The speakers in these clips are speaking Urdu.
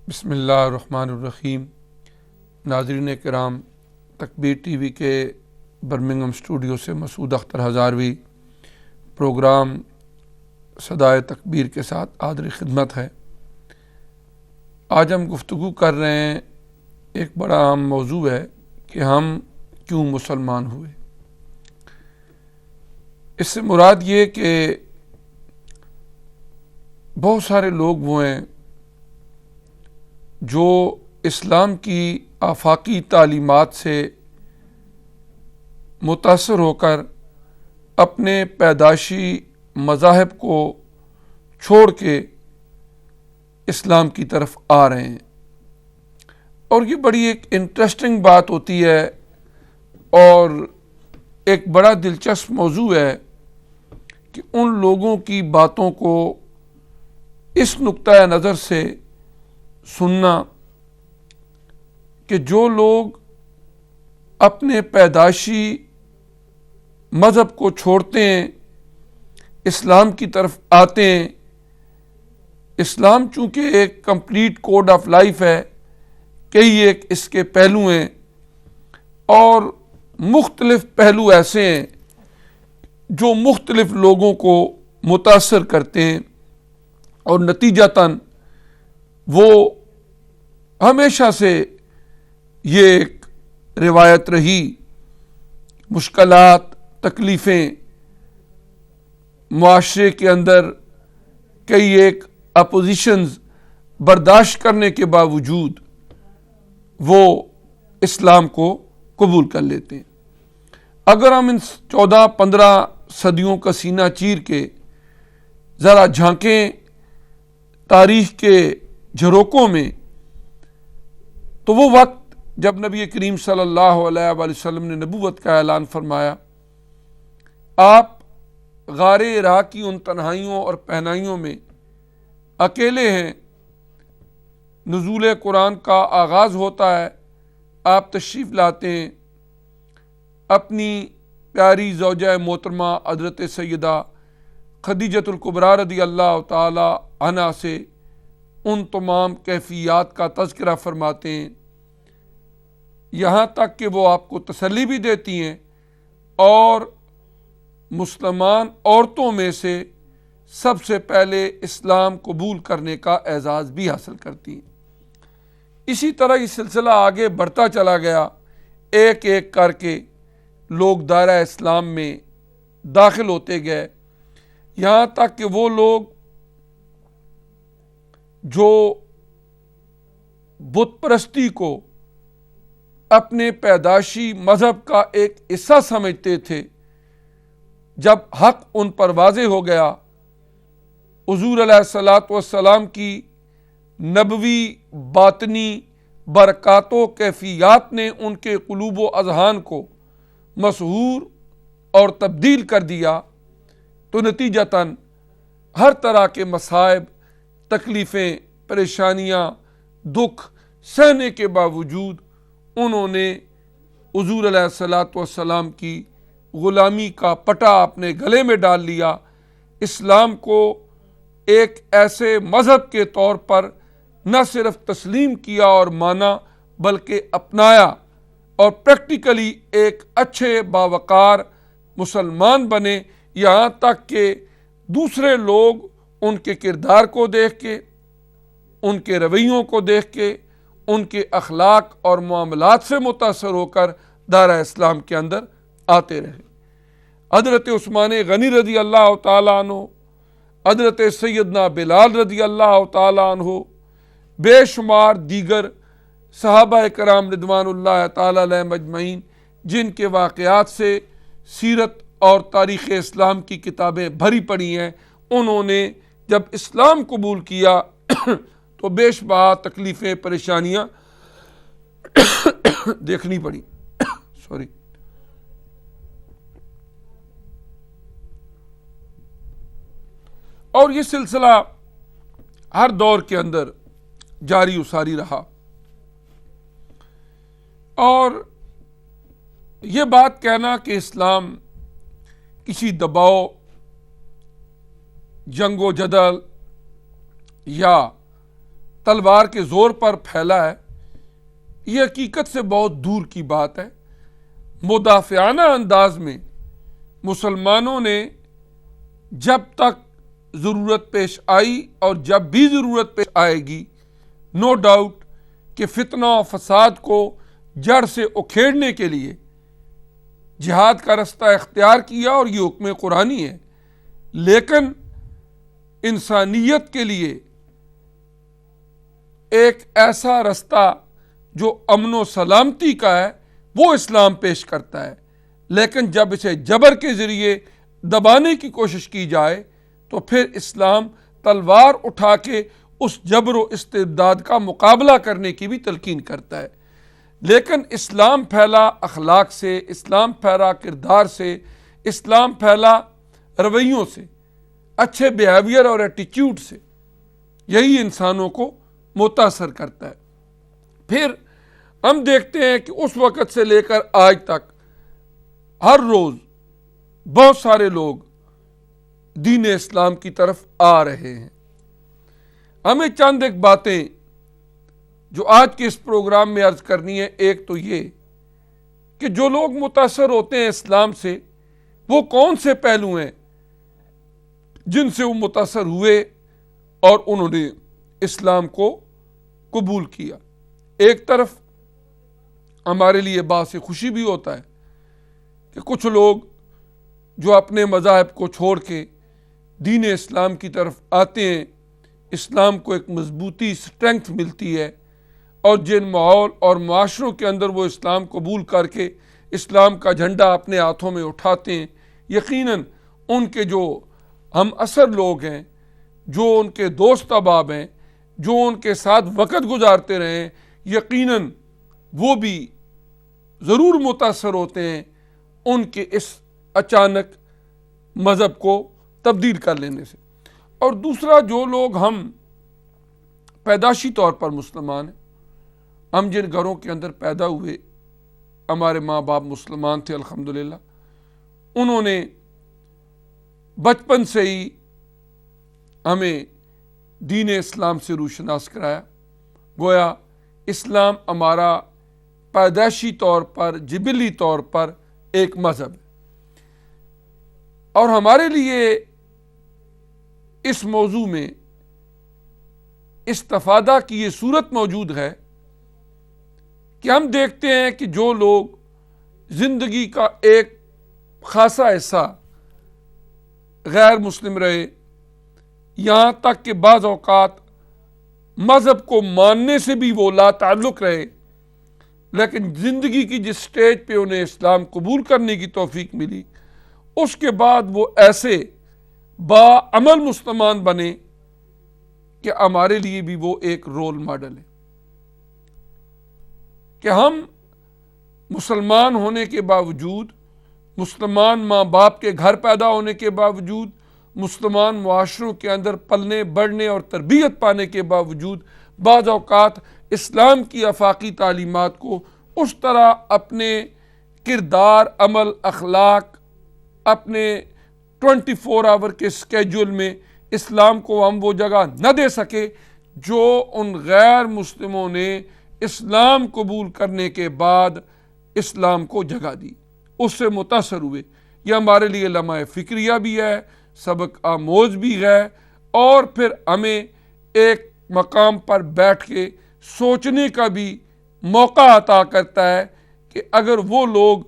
بسم اللہ الرحمن الرحیم۔ ناظرین کرام، تکبیر ٹی وی کے برمنگھم اسٹوڈیو سے مسعود اختر ہزاروی پروگرام صدائے تکبیر کے ساتھ حاضر خدمت ہے۔ آج ہم گفتگو کر رہے ہیں، ایک بڑا اہم موضوع ہے کہ ہم کیوں مسلمان ہوئے۔ اس سے مراد یہ کہ بہت سارے لوگ وہ ہیں جو اسلام کی آفاقی تعلیمات سے متاثر ہو کر اپنے پیدائشی مذاہب کو چھوڑ کے اسلام کی طرف آ رہے ہیں، اور یہ بڑی ایک انٹرسٹنگ بات ہوتی ہے اور ایک بڑا دلچسپ موضوع ہے کہ ان لوگوں کی باتوں کو اس نقطۂ نظر سے سننا کہ جو لوگ اپنے پیدائشی مذہب کو چھوڑتے ہیں، اسلام کی طرف آتے ہیں۔ اسلام چونکہ ایک کمپلیٹ کوڈ آف لائف ہے، کئی ایک اس کے پہلو ہیں اور مختلف پہلو ایسے ہیں جو مختلف لوگوں کو متاثر کرتے ہیں، اور نتیجتاً وہ ہمیشہ سے یہ ایک روایت رہی، مشکلات، تکلیفیں، معاشرے کے اندر کئی ایک اپوزیشنز برداشت کرنے کے باوجود وہ اسلام کو قبول کر لیتے ہیں۔ اگر ہم ان 14-15 صدیوں کا سینہ چیر کے ذرا جھانکیں تاریخ کے جھروکوں میں، تو وہ وقت جب نبی کریم صلی اللہ علیہ وآلہ وسلم نے نبوت کا اعلان فرمایا، آپ غار ہرا کی ان تنہائیوں اور پہنائیوں میں اکیلے ہیں، نزول قرآن کا آغاز ہوتا ہے، آپ تشریف لاتے ہیں، اپنی پیاری زوجہ محترمہ حضرت سیدہ خدیجۃ الکبریٰ رضی اللہ تعالی عنہا سے ان تمام کیفیات کا تذکرہ فرماتے ہیں، یہاں تک کہ وہ آپ کو تسلی بھی دیتی ہیں اور مسلمان عورتوں میں سے سب سے پہلے اسلام قبول کرنے کا اعزاز بھی حاصل کرتی ہیں۔ اسی طرح یہ سلسلہ آگے بڑھتا چلا گیا، ایک ایک کر کے لوگ دائرہ اسلام میں داخل ہوتے گئے، یہاں تک کہ وہ لوگ جو بت پرستی کو اپنے پیدائشی مذہب کا ایک حصہ سمجھتے تھے، جب حق ان پر واضح ہو گیا، حضور علیہ الصلاۃ والسلام کی نبوی باطنی برکات و کیفیات نے ان کے قلوب و اذہان کو مسحور اور تبدیل کر دیا، تو نتیجتاً ہر طرح کے مصائب، تکلیفیں، پریشانیاں، دکھ سہنے کے باوجود انہوں نے حضور علیہ الصلاۃ والسلام کی غلامی کا پٹا اپنے گلے میں ڈال لیا، اسلام کو ایک ایسے مذہب کے طور پر نہ صرف تسلیم کیا اور مانا بلکہ اپنایا، اور پریکٹیکلی ایک اچھے باوقار مسلمان بنے، یہاں تک کہ دوسرے لوگ ان کے کردار کو دیکھ کے، ان کے رویوں کو دیکھ کے، ان کے اخلاق اور معاملات سے متاثر ہو کر دائرہ اسلام کے اندر آتے رہے۔ حضرت عثمان غنی رضی اللہ تعالیٰ عنہ، حضرت سیدنا بلال رضی اللہ تعالیٰ عنہ، بے شمار دیگر صحابہ کرام رضوان اللہ تعالیٰ علیہم اجمعین، جن کے واقعات سے سیرت اور تاریخ اسلام کی کتابیں بھری پڑی ہیں، انہوں نے جب اسلام قبول کیا تو بے شمار تکلیفیں، پریشانیاں دیکھنی پڑی۔ اور یہ سلسلہ ہر دور کے اندر جاری و ساری رہا، اور یہ بات کہنا کہ اسلام کسی دباؤ، جنگ و جدل یا تلوار کے زور پر پھیلا ہے، یہ حقیقت سے بہت دور کی بات ہے۔ مدافعانہ انداز میں مسلمانوں نے جب تک ضرورت پیش آئی اور جب بھی ضرورت پیش آئے گی، نو ڈاؤٹ کہ فتنہ و فساد کو جڑ سے اکھیڑنے کے لیے جہاد کا رستہ اختیار کیا، اور یہ حکم قرآنی ہے۔ لیکن انسانیت کے لیے ایک ایسا رستہ جو امن و سلامتی کا ہے وہ اسلام پیش کرتا ہے، لیکن جب اسے جبر کے ذریعے دبانے کی کوشش کی جائے تو پھر اسلام تلوار اٹھا کے اس جبر و استبداد کا مقابلہ کرنے کی بھی تلقین کرتا ہے۔ لیکن اسلام پھیلا اخلاق سے، اسلام پھیلا کردار سے، اسلام پھیلا رویوں سے، اچھے بیہیویئر اور ایٹیچیوڈ سے، یہی انسانوں کو متاثر کرتا ہے۔ پھر ہم دیکھتے ہیں کہ اس وقت سے لے کر آج تک ہر روز بہت سارے لوگ دین اسلام کی طرف آ رہے ہیں۔ ہمیں چند ایک باتیں جو آج کے اس پروگرام میں عرض کرنی ہے۔ ایک تو یہ کہ جو لوگ متاثر ہوتے ہیں اسلام سے، وہ کون سے پہلو ہیں جن سے وہ متاثر ہوئے اور انہوں نے اسلام کو قبول کیا۔ ایک طرف ہمارے لیے باعث خوشی بھی ہوتا ہے کہ کچھ لوگ جو اپنے مذاہب کو چھوڑ کے دین اسلام کی طرف آتے ہیں، اسلام کو ایک مضبوطی، اسٹرینگتھ ملتی ہے، اور جن ماحول اور معاشروں کے اندر وہ اسلام قبول کر کے اسلام کا جھنڈا اپنے ہاتھوں میں اٹھاتے ہیں، یقیناً ان کے جو ہم اثر لوگ ہیں، جو ان کے دوست احباب ہیں، جو ان کے ساتھ وقت گزارتے رہے ہیں، یقیناً وہ بھی ضرور متاثر ہوتے ہیں ان کے اس اچانک مذہب کو تبدیل کر لینے سے۔ اور دوسرا، جو لوگ ہم پیدائشی طور پر مسلمان ہیں، ہم جن گھروں کے اندر پیدا ہوئے، ہمارے ماں باپ مسلمان تھے الحمدللہ، انہوں نے بچپن سے ہی ہمیں دین اسلام سے روشناس کرایا۔ گویا اسلام ہمارا پیدائشی طور پر، جبلی طور پر ایک مذہب ہے، اور ہمارے لیے اس موضوع میں استفادہ کی یہ صورت موجود ہے کہ ہم دیکھتے ہیں کہ جو لوگ زندگی کا ایک خاصا حصہ غیر مسلم رہے، یہاں تک کہ بعض اوقات مذہب کو ماننے سے بھی وہ لا تعلق رہے، لیکن زندگی کی جس سٹیج پہ انہیں اسلام قبول کرنے کی توفیق ملی، اس کے بعد وہ ایسے باعمل مسلمان بنے کہ ہمارے لیے بھی وہ ایک رول ماڈل ہے کہ ہم مسلمان ہونے کے باوجود، مسلمان ماں باپ کے گھر پیدا ہونے کے باوجود، مسلمان معاشروں کے اندر پلنے بڑھنے اور تربیت پانے کے باوجود، بعض اوقات اسلام کی آفاقی تعلیمات کو اس طرح اپنے کردار، عمل، اخلاق، اپنے 24 آور کے اسکیجول میں اسلام کو ہم وہ جگہ نہ دے سکے جو ان غیر مسلموں نے اسلام قبول کرنے کے بعد اسلام کو جگہ دی، اس سے متاثر ہوئے۔ یہ ہمارے لیے لمحہ فکریہ بھی ہے، سبق آموز بھی ہے، اور پھر ہمیں ایک مقام پر بیٹھ کے سوچنے کا بھی موقع عطا کرتا ہے کہ اگر وہ لوگ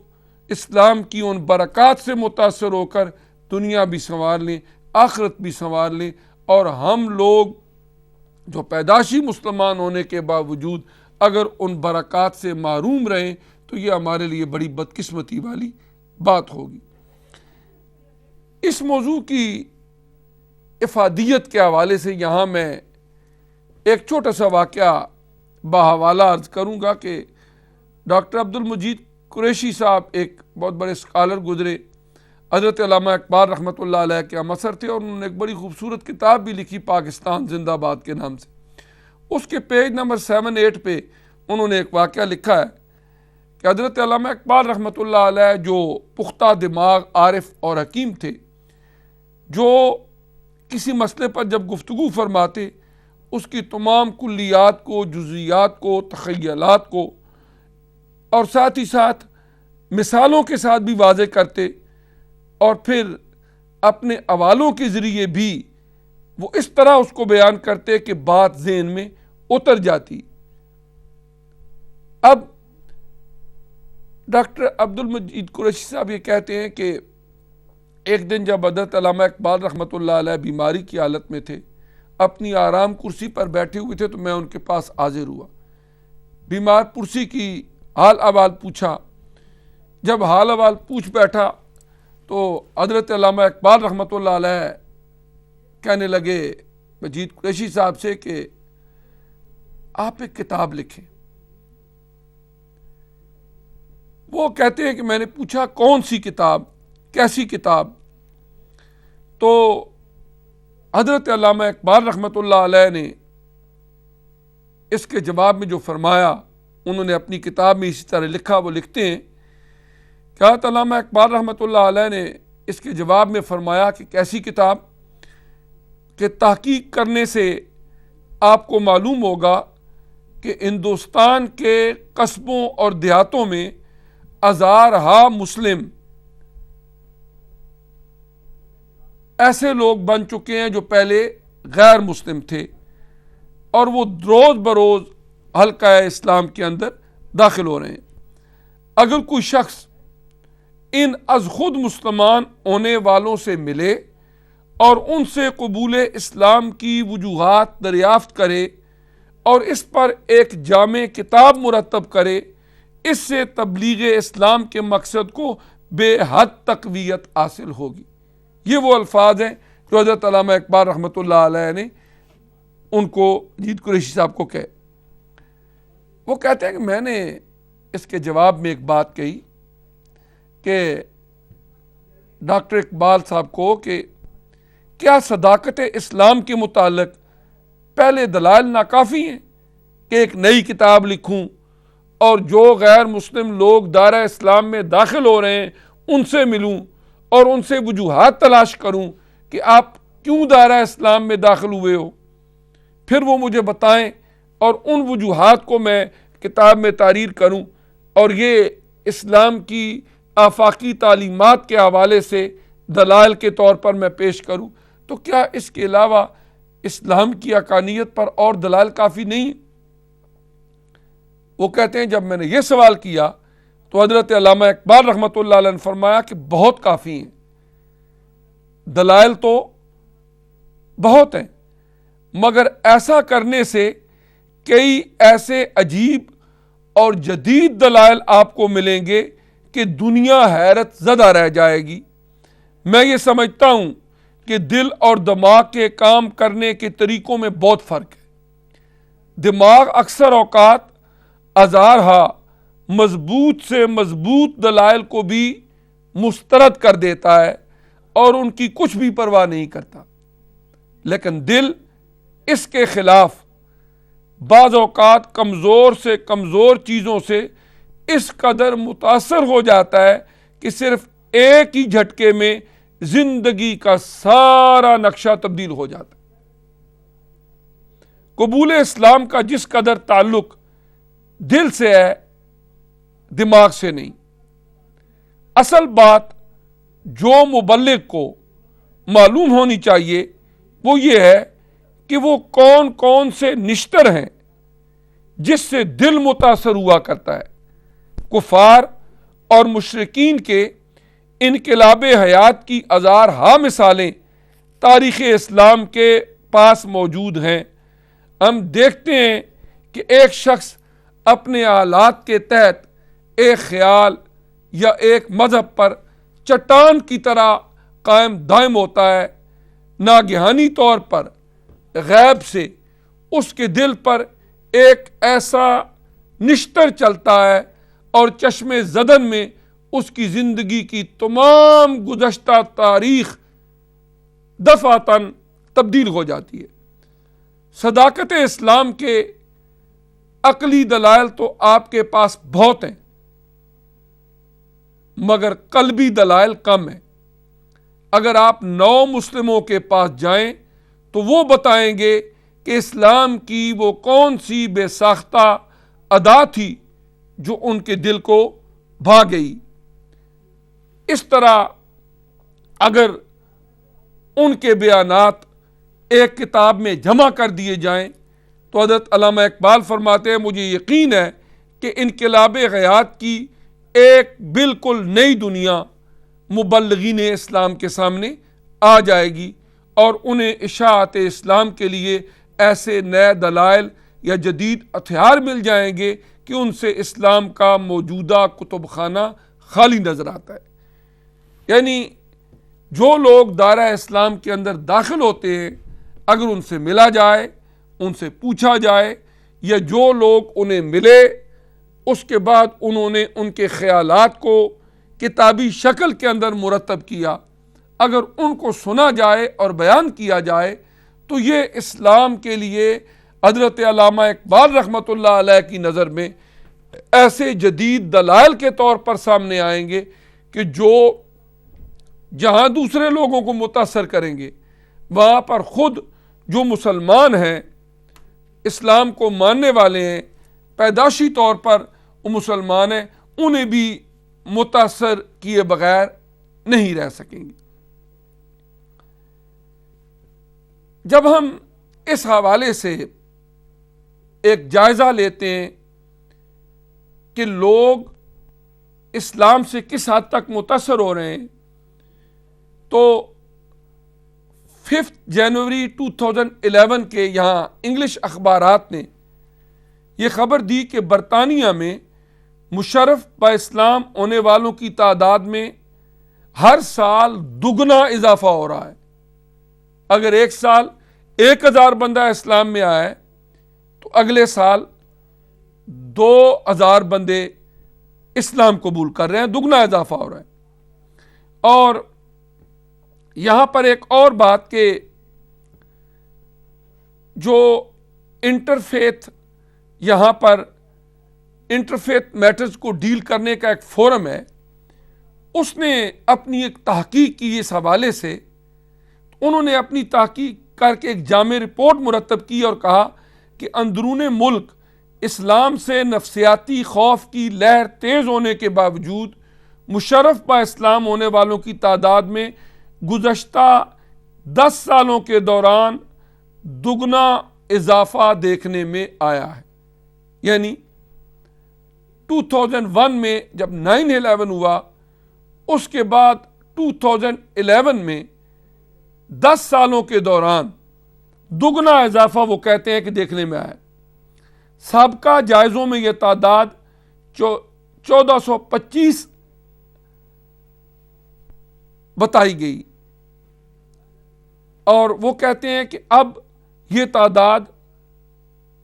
اسلام کی ان برکات سے متاثر ہو کر دنیا بھی سنوار لیں، آخرت بھی سنوار لیں، اور ہم لوگ جو پیدائشی مسلمان ہونے کے باوجود اگر ان برکات سے محروم رہیں تو یہ ہمارے لیے بڑی بدقسمتی والی بات ہوگی۔ اس موضوع کی افادیت کے حوالے سے یہاں میں ایک چھوٹا سا واقعہ بحوالہ عرض کروں گا کہ ڈاکٹر عبد المجید قریشی صاحب ایک بہت بڑے اسکالر گزرے، حضرت علامہ اقبال رحمۃ اللہ علیہ کے ہم اثر تھے، اور انہوں نے ایک بڑی خوبصورت کتاب بھی لکھی پاکستان زندہ باد کے نام سے۔ اس کے پیج نمبر 7-8 پہ انہوں نے ایک واقعہ لکھا ہے کہ حضرت علامہ اقبال رحمۃ اللہ علیہ جو پختہ دماغ، عارف اور حکیم تھے، جو کسی مسئلے پر جب گفتگو فرماتے اس کی تمام کلیات کو، جزیات کو، تخیلات کو، اور ساتھ ہی ساتھ مثالوں کے ساتھ بھی واضح کرتے، اور پھر اپنے حوالوں کے ذریعے بھی وہ اس طرح اس کو بیان کرتے کہ بات ذہن میں اتر جاتی۔ اب ڈاکٹر عبد المجید قریشی صاحب یہ کہتے ہیں کہ ایک دن جب حضرت علامہ اقبال رحمۃ اللہ علیہ بیماری کی حالت میں تھے، اپنی آرام کرسی پر بیٹھے ہوئے تھے، تو میں ان کے پاس حاضر ہوا، بیمار پرسی کی حال احوال پوچھا۔ جب حال احوال پوچھ بیٹھا تو حضرت علامہ اقبال رحمۃ اللہ علیہ کہنے لگے مجید قریشی صاحب سے کہ آپ ایک کتاب لکھیں۔ وہ کہتے ہیں کہ میں نے پوچھا کون سی کتاب، کیسی کتاب؟ تو حضرت علامہ اقبال رحمۃ اللہ علیہ نے اس کے جواب میں جو فرمایا، انہوں نے اپنی کتاب میں اسی طرح لکھا، وہ لکھتے ہیں کہ حضرت علامہ اقبال رحمۃ اللہ علیہ نے اس کے جواب میں فرمایا کہ کیسی کتاب؟ کہ تحقیق کرنے سے آپ کو معلوم ہوگا کہ ہندوستان کے قصبوں اور دیہاتوں میں ہزارہا مسلم ایسے لوگ بن چکے ہیں جو پہلے غیر مسلم تھے، اور وہ روز بروز حلقہ اسلام کے اندر داخل ہو رہے ہیں۔ اگر کوئی شخص ان از خود مسلمان ہونے والوں سے ملے اور ان سے قبول اسلام کی وجوہات دریافت کرے اور اس پر ایک جامع کتاب مرتب کرے، اس سے تبلیغ اسلام کے مقصد کو بے حد تقویت حاصل ہوگی۔ یہ وہ الفاظ ہیں جو حضرت علامہ اقبال رحمۃ اللہ علیہ نے ان کو مجید قریشی صاحب کو کہے۔ وہ کہتے ہیں کہ میں نے اس کے جواب میں ایک بات کہی کہ ڈاکٹر اقبال صاحب کو کہ کیا صداقت اسلام کے متعلق پہلے دلائل ناکافی ہیں کہ ایک نئی کتاب لکھوں اور جو غیر مسلم لوگ دائرہ اسلام میں داخل ہو رہے ہیں ان سے ملوں اور ان سے وجوہات تلاش کروں کہ آپ کیوں دائرہ اسلام میں داخل ہوئے ہو، پھر وہ مجھے بتائیں اور ان وجوہات کو میں کتاب میں تحریر کروں اور یہ اسلام کی آفاقی تعلیمات کے حوالے سے دلائل کے طور پر میں پیش کروں؟ تو کیا اس کے علاوہ اسلام کی حقانیت پر اور دلائل کافی نہیں؟ وہ کہتے ہیں جب میں نے یہ سوال کیا تو حضرت علامہ اقبال رحمۃ اللہ علیہ نے فرمایا کہ بہت کافی ہیں، دلائل تو بہت ہیں، مگر ایسا کرنے سے کئی ایسے عجیب اور جدید دلائل آپ کو ملیں گے کہ دنیا حیرت زدہ رہ جائے گی۔ میں یہ سمجھتا ہوں کہ دل اور دماغ کے کام کرنے کے طریقوں میں بہت فرق ہے۔ دماغ اکثر اوقات ہزارہا مضبوط سے مضبوط دلائل کو بھی مسترد کر دیتا ہے اور ان کی کچھ بھی پرواہ نہیں کرتا، لیکن دل اس کے خلاف بعض اوقات کمزور سے کمزور چیزوں سے اس قدر متاثر ہو جاتا ہے کہ صرف ایک ہی جھٹکے میں زندگی کا سارا نقشہ تبدیل ہو جاتا ہے۔ قبول اسلام کا جس قدر تعلق دل سے ہے، دماغ سے نہیں۔ اصل بات جو مبلغ کو معلوم ہونی چاہیے وہ یہ ہے کہ وہ کون کون سے نشتر ہیں جس سے دل متاثر ہوا کرتا ہے۔ کفار اور مشرکین کے انقلاب حیات کی ہزارہا مثالیں تاریخ اسلام کے پاس موجود ہیں۔ ہم دیکھتے ہیں کہ ایک شخص اپنے حالات کے تحت ایک خیال یا ایک مذہب پر چٹان کی طرح قائم دائم ہوتا ہے، ناگہانی طور پر غیب سے اس کے دل پر ایک ایسا نشتر چلتا ہے اور چشم زدن میں اس کی زندگی کی تمام گزشتہ تاریخ دفعتاً تبدیل ہو جاتی ہے۔ صداقت اسلام کے عقلی دلائل تو آپ کے پاس بہت ہیں، مگر قلبی دلائل کم ہیں۔ اگر آپ 9 مسلموں کے پاس جائیں تو وہ بتائیں گے کہ کہ اسلام کی وہ کون سی بے ساختہ ادا تھی جو ان کے دل کو بھا گئی۔ اس طرح اگر ان کے بیانات ایک کتاب میں جمع کر دیے جائیں تو حضرت علامہ اقبال فرماتے ہیں مجھے یقین ہے کہ انقلاب غیات کی ایک بالکل نئی دنیا مبلغین اسلام کے سامنے آ جائے گی اور انہیں اشاعت اسلام کے لیے ایسے نئے دلائل یا جدید ہتھیار مل جائیں گے کہ ان سے اسلام کا موجودہ کتب خانہ خالی نظر آتا ہے۔ یعنی جو لوگ دائرہ اسلام کے اندر داخل ہوتے ہیں اگر ان سے ملا جائے، ان سے پوچھا جائے، یا جو لوگ انہیں ملے اس کے بعد انہوں نے ان کے خیالات کو کتابی شکل کے اندر مرتب کیا، اگر ان کو سنا جائے اور بیان کیا جائے تو یہ اسلام کے لیے حضرت علامہ اقبال رحمۃ اللہ علیہ کی نظر میں ایسے جدید دلائل کے طور پر سامنے آئیں گے کہ جو جہاں دوسرے لوگوں کو متاثر کریں گے وہاں پر خود جو مسلمان ہیں، اسلام کو ماننے والے ہیں، پیدائشی طور پر وہ مسلمان ہیں، انہیں بھی متاثر کیے بغیر نہیں رہ سکیں گے۔ جب ہم اس حوالے سے ایک جائزہ لیتے ہیں کہ لوگ اسلام سے کس حد تک متاثر ہو رہے ہیں تو 5 جنوری 2011 کے یہاں انگلش اخبارات نے یہ خبر دی کہ برطانیہ میں مشرف با اسلام ہونے والوں کی تعداد میں ہر سال دگنا اضافہ ہو رہا ہے۔ اگر ایک سال 1000 بندہ اسلام میں آئے تو اگلے سال 2000 بندے اسلام قبول کر رہے ہیں، دگنا اضافہ ہو رہا ہے۔ اور یہاں پر ایک اور بات کہ جو انٹرفیتھ یہاں پر انٹرفیتھ میٹرز کو ڈیل کرنے کا ایک فورم ہے، اس نے اپنی ایک تحقیق کی اس حوالے سے، انہوں نے اپنی تحقیق کر کے ایک جامع رپورٹ مرتب کی اور کہا کہ اندرون ملک اسلام سے نفسیاتی خوف کی لہر تیز ہونے کے باوجود مشرف با اسلام ہونے والوں کی تعداد میں گزشتہ 10 سالوں کے دوران دگنا اضافہ دیکھنے میں آیا ہے۔ یعنی 2001 میں جب 9/11 ہوا، اس کے بعد 2011 میں 10 سالوں کے دوران دگنا اضافہ وہ کہتے ہیں کہ دیکھنے میں آیا۔ سابقہ جائزوں میں یہ تعداد 1425 بتائی گئی اور وہ کہتے ہیں کہ اب یہ تعداد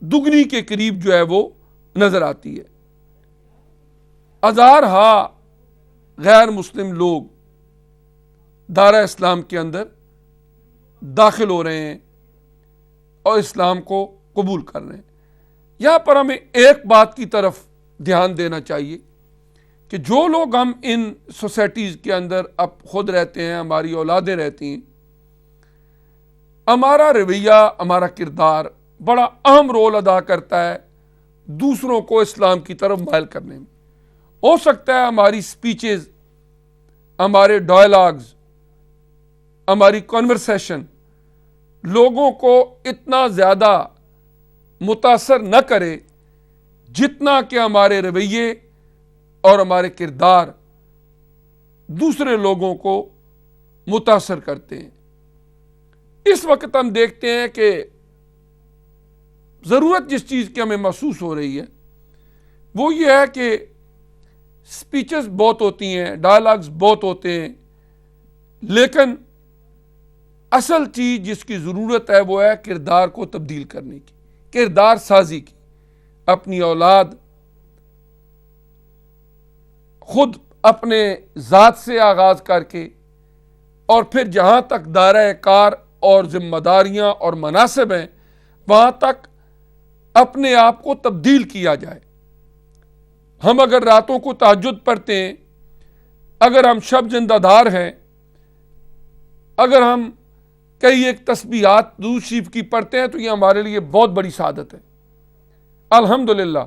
دگنی کے قریب جو ہے وہ نظر آتی ہے۔ ہزارہا غیر مسلم لوگ دائرہ اسلام کے اندر داخل ہو رہے ہیں اور اسلام کو قبول کر رہے ہیں۔ یہاں پر ہمیں ایک بات کی طرف دھیان دینا چاہیے کہ جو لوگ ہم ان سوسائٹیز کے اندر اب خود رہتے ہیں، ہماری اولادیں رہتی ہیں، ہمارا رویہ، ہمارا کردار بڑا اہم رول ادا کرتا ہے دوسروں کو اسلام کی طرف مائل کرنے میں۔ ہو سکتا ہے ہماری سپیچز، ہمارے ڈائلاگز، ہماری کنورسیشن لوگوں کو اتنا زیادہ متاثر نہ کرے جتنا کہ ہمارے رویے اور ہمارے کردار دوسرے لوگوں کو متاثر کرتے ہیں۔ اس وقت ہم دیکھتے ہیں کہ ضرورت جس چیز کی ہمیں محسوس ہو رہی ہے وہ یہ ہے کہ سپیچز بہت ہوتی ہیں، ڈائلاگز بہت ہوتے ہیں، لیکن اصل چیز جس کی ضرورت ہے وہ ہے کردار کو تبدیل کرنے کی، کردار سازی کی۔ اپنی اولاد، خود اپنے ذات سے آغاز کر کے اور پھر جہاں تک دائرہ کار اور ذمہ داریاں اور مناصب ہیں وہاں تک اپنے آپ کو تبدیل کیا جائے۔ ہم اگر راتوں کو تہجد پڑھتے ہیں، اگر ہم شب زندہ دار ہیں، اگر ہم کئی ایک تسبیحات درود شریف کی پڑھتے ہیں تو یہ ہمارے لیے بہت بڑی سعادت ہے۔ الحمدللہ،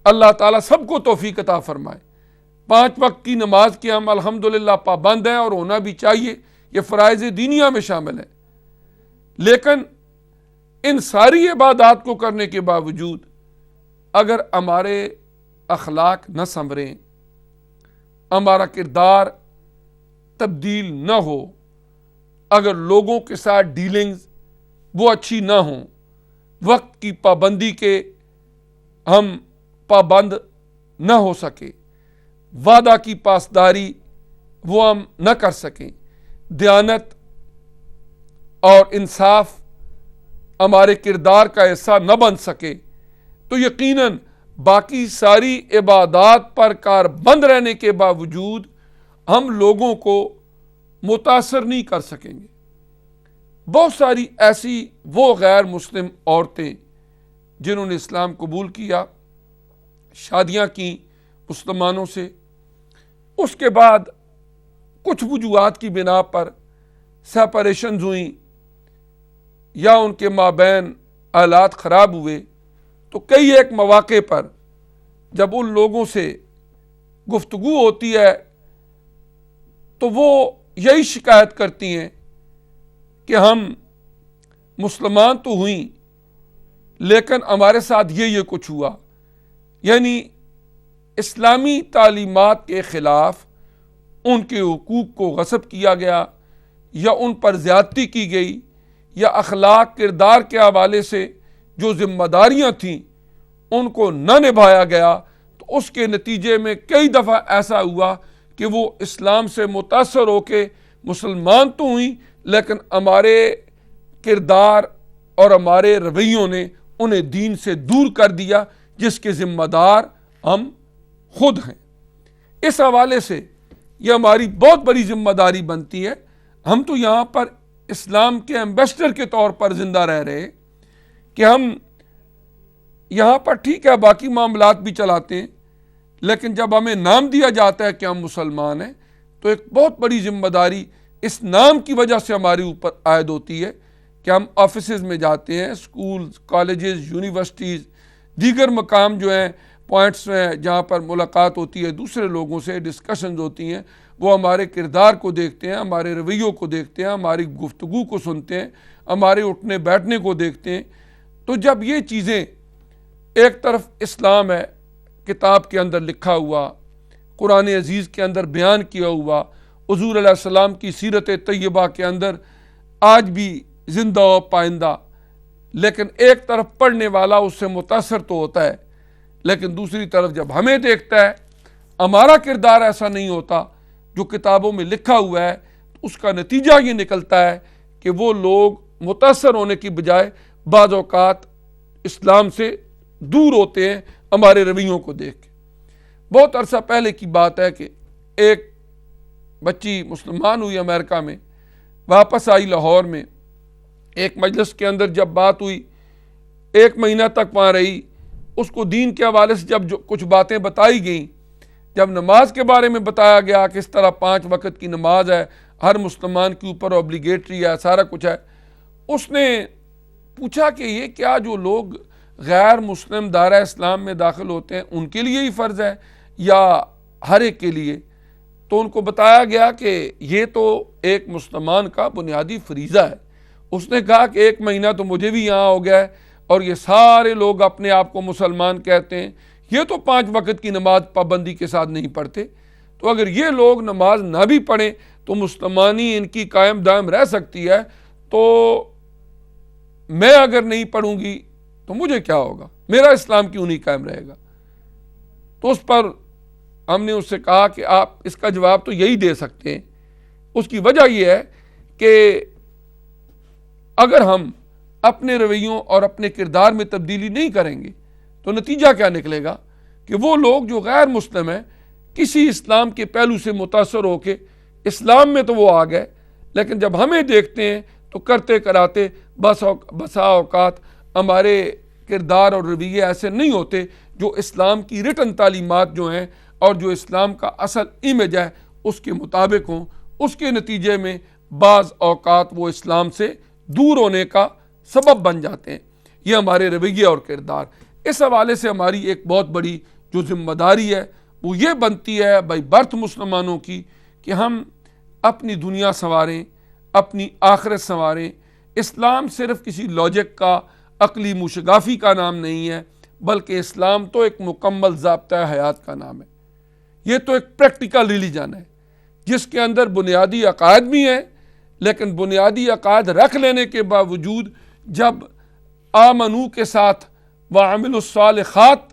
اللہ تعالیٰ سب کو توفیق عطا فرمائے۔ 5 وقت کی نماز کے ہم الحمدللہ پابند ہیں، اور ہونا بھی چاہیے، یہ فرائض دینیہ میں شامل ہے۔ لیکن ان ساری عبادات کو کرنے کے باوجود اگر ہمارے اخلاق نہ سنوریں، ہمارا کردار تبدیل نہ ہو، اگر لوگوں کے ساتھ ڈیلنگز وہ اچھی نہ ہوں، وقت کی پابندی کے ہم پابند نہ ہو سکے، وعدہ کی پاسداری وہ ہم نہ کر سکیں، دیانت اور انصاف ہمارے کردار کا حصہ نہ بن سکے، تو یقیناً باقی ساری عبادات پر کاربند رہنے کے باوجود ہم لوگوں کو متاثر نہیں کر سکیں گے۔ بہت ساری ایسی وہ غیر مسلم عورتیں جنہوں نے اسلام قبول کیا، شادیاں کی مسلمانوں سے، اس کے بعد کچھ وجوہات کی بنا پر سیپریشنز ہوئیں یا ان کے مابین حالات خراب ہوئے، تو کئی ایک مواقع پر جب ان لوگوں سے گفتگو ہوتی ہے تو وہ یہی شکایت کرتی ہیں کہ ہم مسلمان تو ہوئیں لیکن ہمارے ساتھ یہ کچھ ہوا، یعنی اسلامی تعلیمات کے خلاف ان کے حقوق کو غصب کیا گیا، یا ان پر زیادتی کی گئی، یا اخلاق کردار کے حوالے سے جو ذمہ داریاں تھیں ان کو نہ نبھایا گیا، تو اس کے نتیجے میں کئی دفعہ ایسا ہوا کہ وہ اسلام سے متاثر ہو کے مسلمان تو ہوئیں لیکن ہمارے کردار اور ہمارے رویوں نے انہیں دین سے دور کر دیا، جس کے ذمہ دار ہم خود ہیں۔ اس حوالے سے یہ ہماری بہت بڑی ذمہ داری بنتی ہے۔ ہم تو یہاں پر اسلام کے ایمبیسڈر کے طور پر زندہ رہ رہے کہ ہم یہاں پر ٹھیک ہے باقی معاملات بھی چلاتے ہیں، لیکن جب ہمیں نام دیا جاتا ہے کہ ہم مسلمان ہیں تو ایک بہت بڑی ذمہ داری اس نام کی وجہ سے ہمارے اوپر عائد ہوتی ہے کہ ہم آفیسز میں جاتے ہیں، سکولز، کالجز، یونیورسٹیز، دیگر مقام جو ہیں پوائنٹس ہیں جہاں پر ملاقات ہوتی ہے دوسرے لوگوں سے، ڈسکشنز ہوتی ہیں، وہ ہمارے کردار کو دیکھتے ہیں، ہمارے رویوں کو دیکھتے ہیں، ہماری گفتگو کو سنتے ہیں، ہمارے اٹھنے بیٹھنے کو دیکھتے ہیں۔ تو جب یہ چیزیں ایک طرف اسلام ہے کتاب کے اندر لکھا ہوا، قرآن عزیز کے اندر بیان کیا ہوا، حضور علیہ السلام کی سیرت طیبہ کے اندر آج بھی زندہ و پائندہ، لیکن ایک طرف پڑھنے والا اس سے متاثر تو ہوتا ہے، لیکن دوسری طرف جب ہمیں دیکھتا ہے ہمارا کردار ایسا نہیں ہوتا جو کتابوں میں لکھا ہوا ہے، تو اس کا نتیجہ یہ نکلتا ہے کہ وہ لوگ متاثر ہونے کی بجائے بعض اوقات اسلام سے دور ہوتے ہیں ہمارے رویوں کو دیکھ کے۔ بہت عرصہ پہلے کی بات ہے کہ ایک بچی مسلمان ہوئی امریکہ میں، واپس آئی لاہور میں، ایک مجلس کے اندر جب بات ہوئی، 1 مہینہ تک وہاں رہی، اس کو دین کے حوالے سے جب کچھ باتیں بتائی گئیں، جب نماز کے بارے میں بتایا گیا کہ اس طرح 5 وقت کی نماز ہے، ہر مسلمان کے اوپر اوبلیگیٹری ہے، سارا کچھ ہے، اس نے پوچھا کہ یہ کیا جو لوگ غیر مسلم دائرہ اسلام میں داخل ہوتے ہیں ان کے لیے ہی فرض ہے یا ہر ایک کے لیے؟ تو ان کو بتایا گیا کہ یہ تو ایک مسلمان کا بنیادی فریضہ ہے۔ اس نے کہا کہ 1 مہینہ تو مجھے بھی یہاں ہو گیا ہے اور یہ سارے لوگ اپنے آپ کو مسلمان کہتے ہیں، یہ تو 5 وقت کی نماز پابندی کے ساتھ نہیں پڑھتے، تو اگر یہ لوگ نماز نہ بھی پڑھیں تو مسلمانی ان کی قائم دائم رہ سکتی ہے، تو میں اگر نہیں پڑھوں گی تو مجھے کیا ہوگا، میرا اسلام کیوں نہیں قائم رہے گا؟ تو اس پر ہم نے اس سے کہا کہ آپ اس کا جواب تو یہی دے سکتے ہیں، اس کی وجہ یہ ہے کہ اگر ہم اپنے رویوں اور اپنے کردار میں تبدیلی نہیں کریں گے تو نتیجہ کیا نکلے گا کہ وہ لوگ جو غیر مسلم ہیں کسی اسلام کے پہلو سے متاثر ہو کے اسلام میں تو وہ آ گئے، لیکن جب ہمیں دیکھتے ہیں تو کرتے کراتے بسا اوقات ہمارے کردار اور رویے ایسے نہیں ہوتے جو اسلام کی ریٹن تعلیمات جو ہیں اور جو اسلام کا اصل امیج ہے اس کے مطابق ہوں۔ اس کے نتیجے میں بعض اوقات وہ اسلام سے دور ہونے کا سبب بن جاتے ہیں۔ یہ ہمارے رویے اور کردار، اس حوالے سے ہماری ایک بہت بڑی جو ذمہ داری ہے وہ یہ بنتی ہے بھائی برتھ مسلمانوں کی کہ ہم اپنی دنیا سنواریں، اپنی آخرت سنواریں۔ اسلام صرف کسی لاجک کا، عقلی موشگافی کا نام نہیں ہے، بلکہ اسلام تو ایک مکمل ضابطۂ حیات کا نام ہے۔ یہ تو ایک پریکٹیکل ریلیجن ہے جس کے اندر بنیادی عقائد بھی ہیں، لیکن بنیادی عقائد رکھ لینے کے باوجود جب آمنو کے ساتھ وعملوا الصالحات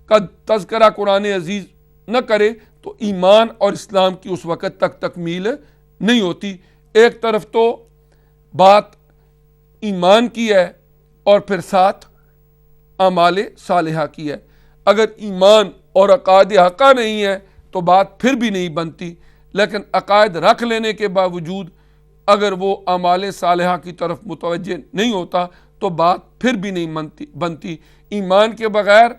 کا تذکرہ قرآن عزیز نہ کرے تو ایمان اور اسلام کی اس وقت تک تکمیل نہیں ہوتی۔ ایک طرف تو بات ایمان کی ہے اور پھر ساتھ اعمال صالحہ کی ہے۔ اگر ایمان اور عقائد حقہ نہیں ہے تو بات پھر بھی نہیں بنتی، لیکن عقائد رکھ لینے کے باوجود اگر وہ اعمال صالحہ کی طرف متوجہ نہیں ہوتا تو بات پھر بھی نہیں بنتی۔ ایمان کے بغیر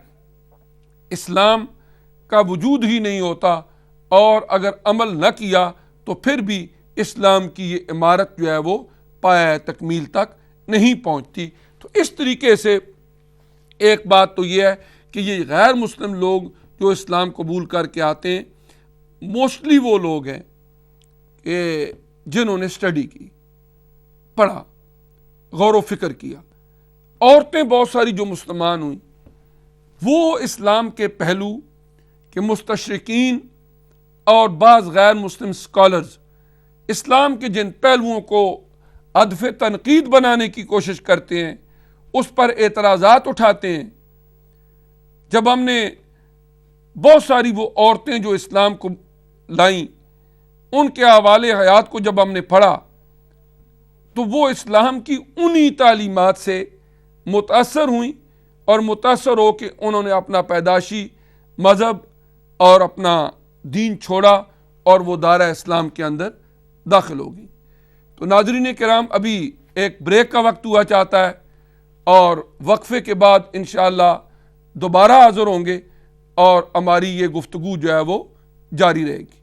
اسلام کا وجود ہی نہیں ہوتا، اور اگر عمل نہ کیا تو پھر بھی اسلام کی یہ عمارت جو ہے وہ پایہ تکمیل تک نہیں پہنچتی۔ تو اس طریقے سے ایک بات تو یہ ہے کہ یہ غیر مسلم لوگ جو اسلام قبول کر کے آتے ہیں موسٹلی وہ لوگ ہیں کہ جنہوں نے اسٹڈی کی، پڑھا، غور و فکر کیا۔ عورتیں بہت ساری جو مسلمان ہوئیں وہ اسلام کے پہلو کہ مستشرقین اور بعض غیر مسلم اسکالرز اسلام کے جن پہلوؤں کو ہدف تنقید بنانے کی کوشش کرتے ہیں اس پر اعتراضات اٹھاتے ہیں۔ جب ہم نے بہت ساری وہ عورتیں جو اسلام کو لائیں ان کے حوالے حیات کو جب ہم نے پڑھا تو وہ اسلام کی انہی تعلیمات سے متاثر ہوئیں، اور متاثر ہو کے انہوں نے اپنا پیدائشی مذہب اور اپنا دین چھوڑا اور وہ دائرہ اسلام کے اندر داخل ہو گئی۔ تو ناظرین کرام، ابھی ایک بریک کا وقت ہوا چاہتا ہے اور وقفے کے بعد انشاءاللہ دوبارہ حاضر ہوں گے اور ہماری یہ گفتگو جو ہے وہ جاری رہے گی۔